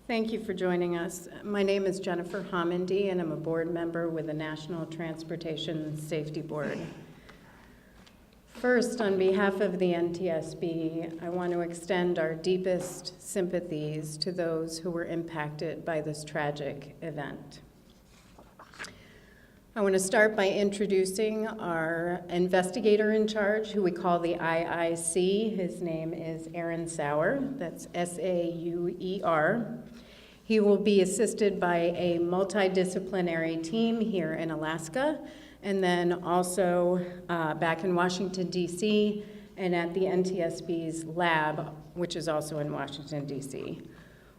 Thank you for joining us. My name is Jennifer Homendy, and I'm a board member with the National Transportation Safety Board. First, on behalf of the NTSB, I want to extend our deepest sympathies to those who were impacted by this tragic event. I want to start by introducing our investigator in charge, who we call the IIC. His name is Aaron Sauer. That's S-A-U-E-R. He will be assisted by a multidisciplinary team here in Alaska, and then also back in Washington, D.C., and at the NTSB's lab, which is also in Washington, D.C.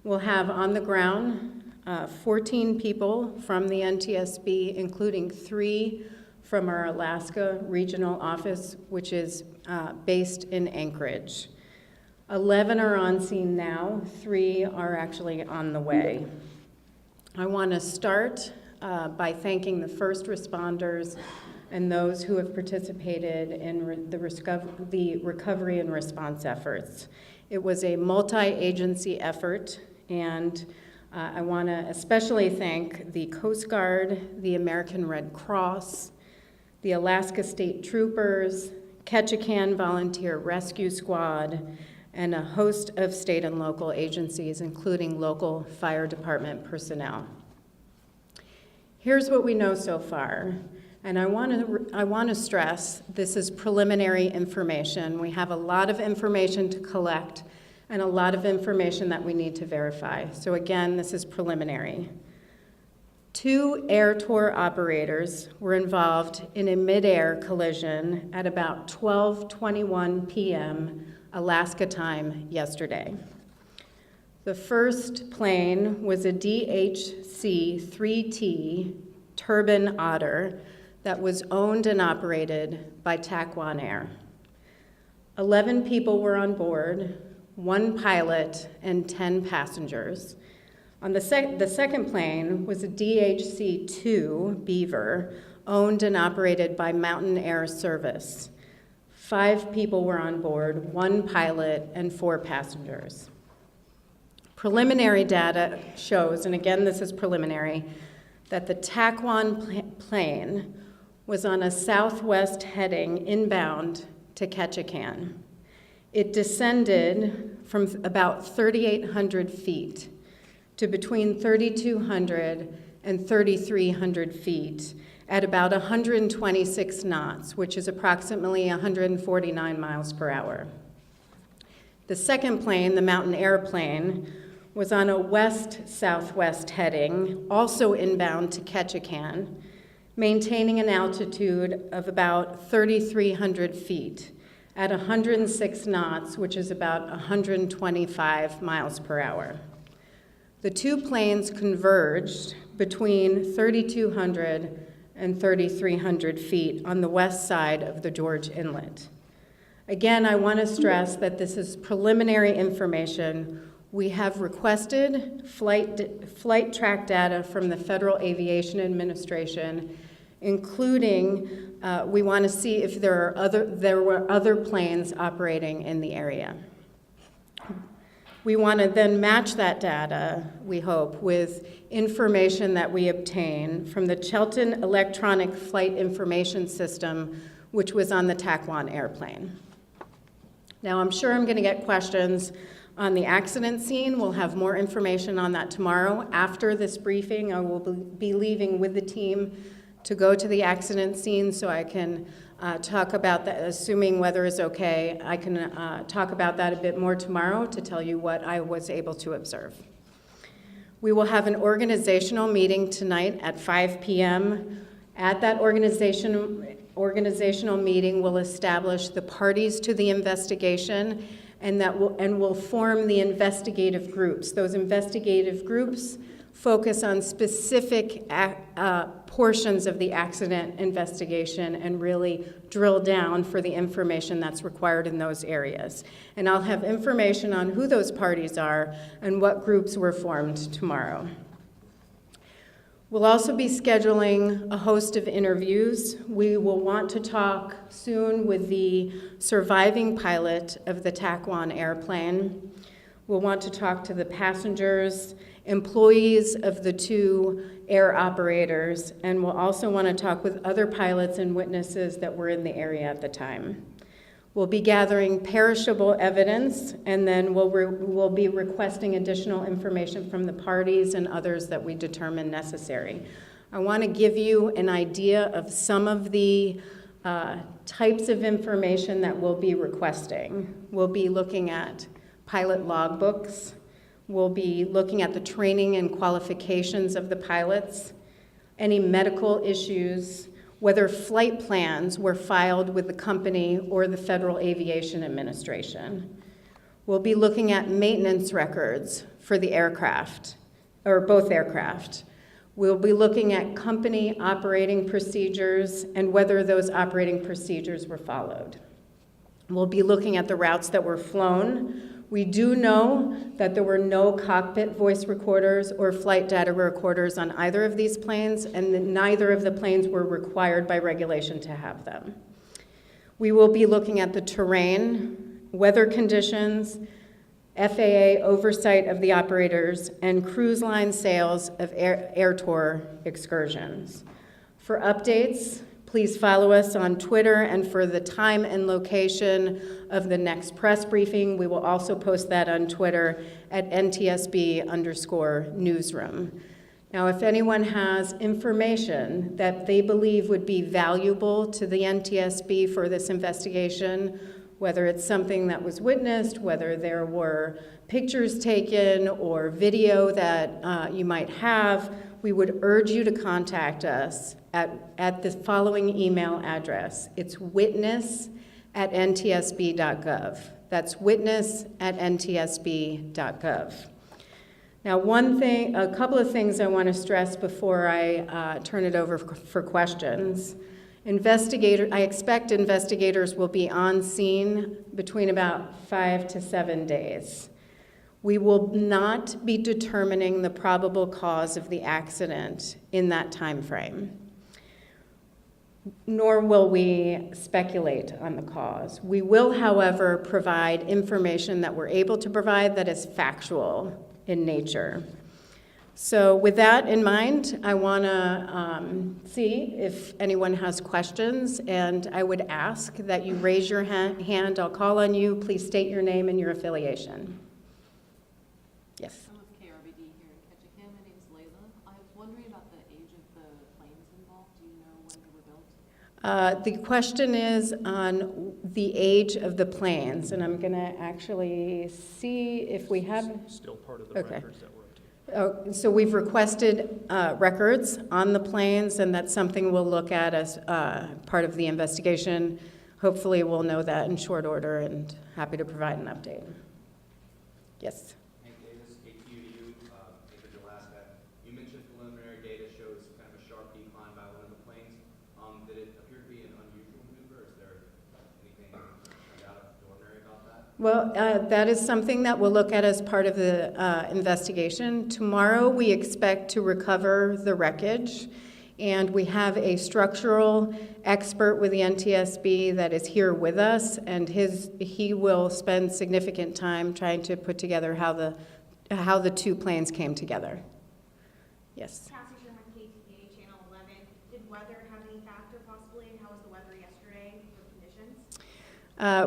We'll have on the ground 14 people from the NTSB, including 3 from our Alaska regional office, which is based in Anchorage. 11 are on scene now, 3 are actually on the way. I want to start by thanking the first responders and those who have participated in the recovery and response efforts. It was a multi-agency effort, and I want to especially thank the Coast Guard, the American Red Cross, the Alaska State Troopers, Ketchikan Volunteer Rescue Squad, and a host of state and local agencies, including local fire department personnel. Here's what we know so far, and I want to stress this is preliminary information. We have a lot of information to collect and a lot of information that we need to verify. So again, this is preliminary. 2 air tour operators were involved in a mid-air collision at about 12:21 p.m. Alaska time yesterday. The first plane was a DHC-3T Turbine Otter that was owned and operated by Ketchikan Air. 11 people were on board, 1 pilot and 10 passengers. On the second plane was a DHC-2 Beaver, owned and operated by Mountain Air Service. 5 people were on board, 1 pilot and 4 passengers. Preliminary data shows, and again this is preliminary, that the Ketchikan plane was on a southwest heading inbound to Ketchikan. It descended from about 3,800 feet to between 3,200 and 3,300 feet at about 126 knots, which is approximately 149 miles per hour. The second plane, the Mountain Air plane, was on a west-southwest heading, also inbound to Ketchikan, maintaining an altitude of about 3,300 feet at 106 knots, which is about 125 miles per hour. The 2 planes converged between 3,200 and 3,300 feet on the west side of the George Inlet. Again, I want to stress that this is preliminary information. We have requested flight track data from the Federal Aviation Administration, including we want to see if there were other planes operating in the area. We want to then match that data, we hope, with information that we obtain from the Chelton Electronic Flight Information System, which was on the Ketchikan airplane. Now, I'm sure I'm going to get questions on the accident scene. We'll have more information on that tomorrow. After this briefing, I will be leaving with the team to go to the accident scene so I can talk about that, assuming weather is okay. I can talk about that a bit more tomorrow to tell you what I was able to observe. We will have an organizational meeting tonight at 5 p.m. At that organizational meeting, we'll establish the parties to the investigation and we'll form the investigative groups. Those investigative groups focus on specific portions of the accident investigation and really drill down for the information that's required in those areas. And I'll have information on who those parties are and what groups were formed tomorrow. We'll also be scheduling a host of interviews. We will want to talk soon with the surviving pilot of the Ketchikan airplane. We'll want to talk to the passengers employees of the two air operators, and we'll also want to talk with other pilots and witnesses that were in the area at the time. We'll be gathering perishable evidence, and then we'll be requesting additional information from the parties and others that we determine necessary. I want to give you an idea of some of the types of information that we'll be requesting. We'll be looking at pilot logbooks. We'll be looking at the training and qualifications of the pilots, any medical issues, whether flight plans were filed with the company or the Federal Aviation Administration. We'll be looking at maintenance records for the aircraft, or both aircraft. We'll be looking at company operating procedures and whether those operating procedures were followed. We'll be looking at the routes that were flown. We do know that there were no cockpit voice recorders or flight data recorders on either of these planes, and that neither of the planes were required by regulation to have them. We will be looking at the terrain, weather conditions, FAA oversight of the operators, and cruise line sales of air tour excursions. For updates, please follow us on Twitter, and for the time and location of the next press briefing, we will also post that on Twitter at NTSB_newsroom. Now, if anyone has information that they believe would be valuable to the NTSB for this investigation, whether it's something that was witnessed, whether there were pictures taken or video that you might have, we would urge you to contact us at the following email address. It's witness@ntsb.gov. That's witness@ntsb.gov. Now, a couple of things I want to stress before I turn it over for questions. I expect investigators will be on scene between about 5 to 7 days. We will not be determining the probable cause of the accident in that time frame, nor will we speculate on the cause. We will, however, provide information that we're able to provide that is factual in nature. So with that in mind, I want to see if anyone has questions, and I would ask that you raise your hand. I'll call on you. Please state your name and your affiliation. Yes. I'm with KRBD here in Ketchikan. My name is Layla. I was wondering about the age of the planes involved. Do you know when they were built? The question is on the age of the planes, and I'm going to actually see if we have... Still part of the records that were obtained. Oh, so we've requested records on the planes, and that's something we'll look at as part of the investigation. Hopefully we'll know that in short order, and happy to provide an update. Yes? Hank Davis, KTUU, Anchorage, Alaska. You mentioned preliminary data shows kind of a sharp decline by one of the planes. Did it appear to be an unusual maneuver? Is there anything out of the ordinary about that? Well, that is something that we'll look at as part of the investigation. Tomorrow, we expect to recover the wreckage, and we have a structural expert with the NTSB that is here with us, and he will spend significant time trying to put together how the two planes came together. Yes. Cassie Sherman, KTA, Channel 11. Did weather have any factor possibly, and how was the weather yesterday with conditions?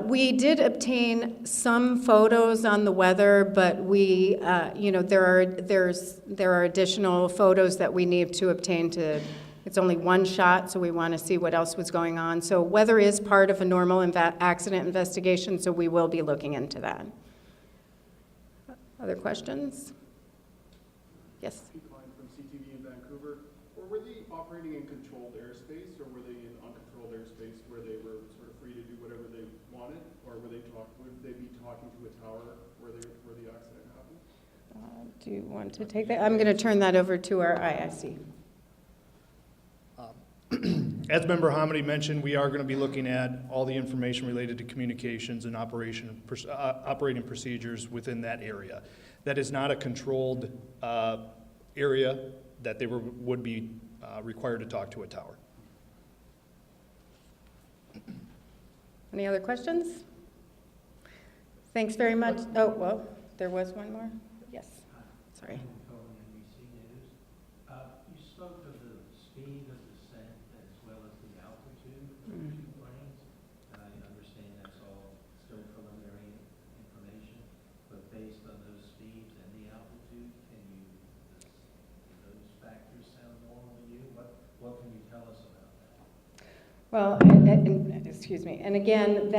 We did obtain some photos on the weather, but we, there are additional photos that we need to obtain to. It's only one shot, so we want to see what else was going on. So weather is part of a normal accident investigation, so we will be looking into that. Other questions? Yes. Ketchikan from CTV in Vancouver. Or were they operating in controlled airspace, or were they in uncontrolled airspace where they were sort of free to do whatever they wanted, or would they be talking to a tower where the accident happened? Do you want to take that? I'm going to turn that over to our IIC. As Member Hamady mentioned, we are going to be looking at all the information related to communications and operating procedures within that area. That is not a controlled area that they would be required to talk to a tower. Any other questions? Thanks very much. Oh, well, there was one more. Yes. Sorry. Well, excuse me, and again,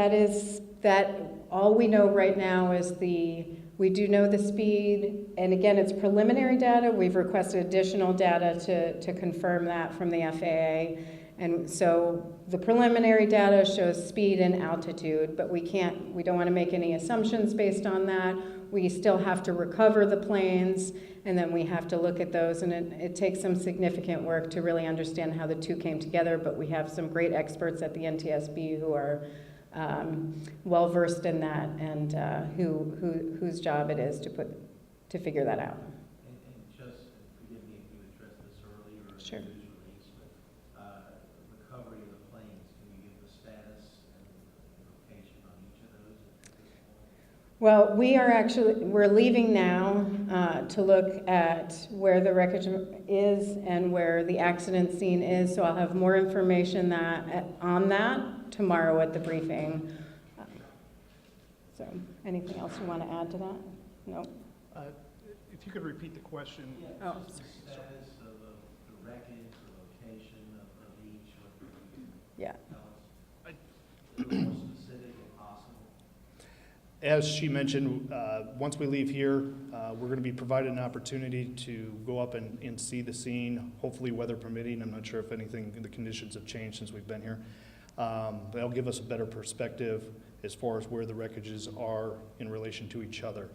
all we know right now is we do know the speed, and again, it's preliminary data. We've requested additional data to confirm that from the FAA. And so the preliminary data shows speed and altitude, but we don't want to make any assumptions based on that. We still have to recover the planes, and then we have to look at those, and it takes some significant work to really understand how the two came together, but we have some great experts at the NTSB who are well-versed in that, and whose job it is to figure that out. And just, forgive me if you addressed this earlier in Sure. the news release, but recovery of the planes, can you give the status and location on each of those at this point? Well, we're leaving now to look at where the wreckage is and where the accident scene is, so I'll have more information on that tomorrow at the briefing. So, anything else you want to add to that? No? If you could repeat the question. Yeah, Oh, just the status of the wreckage, the location of each, what you Yeah. tell us? A little more specific if possible. As she mentioned, once we leave here, we're going to be provided an opportunity to go up and see the scene, hopefully weather permitting. I'm not sure if anything, the conditions have changed since we've been here. That'll give us a better perspective as far as where the wreckages are in relation to each other.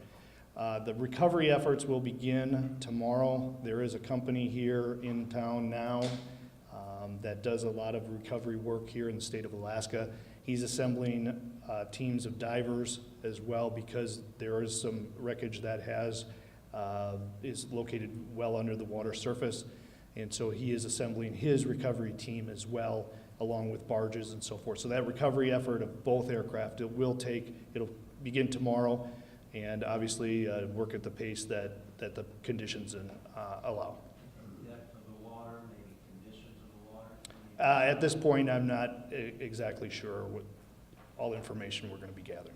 The recovery efforts will begin tomorrow. There is a company here in town now that does a lot of recovery work here in the state of Alaska. He's assembling teams of divers as well, because there is some wreckage that is located well under the water surface. And so he is assembling his recovery team as well, along with barges and so forth. So that recovery effort of both aircraft, it'll begin tomorrow, and obviously work at the pace that the conditions allow. Depth of the water, maybe conditions of the water? At this point, I'm not exactly sure what all the information we're going to be gathering.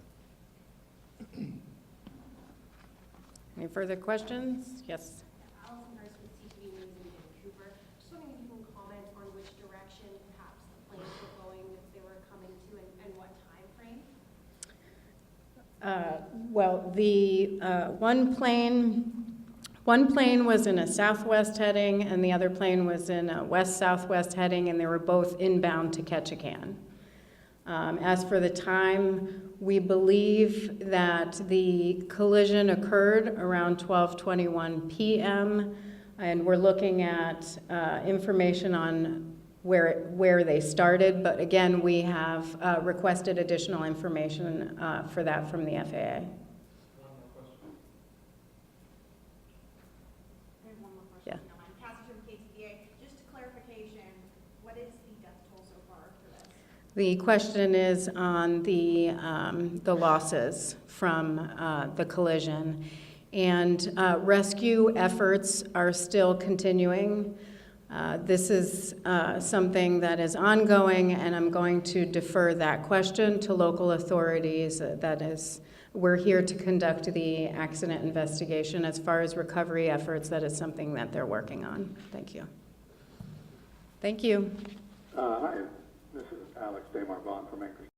Any further questions? Yes. Allison Hurst with CTV News in Vancouver. Just wondering if you can comment on which direction perhaps the planes were going, if they were coming to, and what time frame? Well, the one plane was in a southwest heading, and the other plane was in a west-southwest heading, and they were both inbound to Ketchikan. As for the time, we believe that the collision occurred around 12:21 p.m., and we're looking at information on where they started, but again, we have requested additional information for that from the FAA. I have one more question. Yeah. if you don't mind. Cassie from KTVA. Just a clarification, what is the death toll so far for this? The question is on the losses from the collision, and rescue efforts are still continuing. This is something that is ongoing, and I'm going to defer that question to local authorities. We're here to conduct the accident investigation. As far as recovery efforts, that is something that they're working on. Thank you. Thank you. Hi, this is Alex Damar Vaughn from Anchorage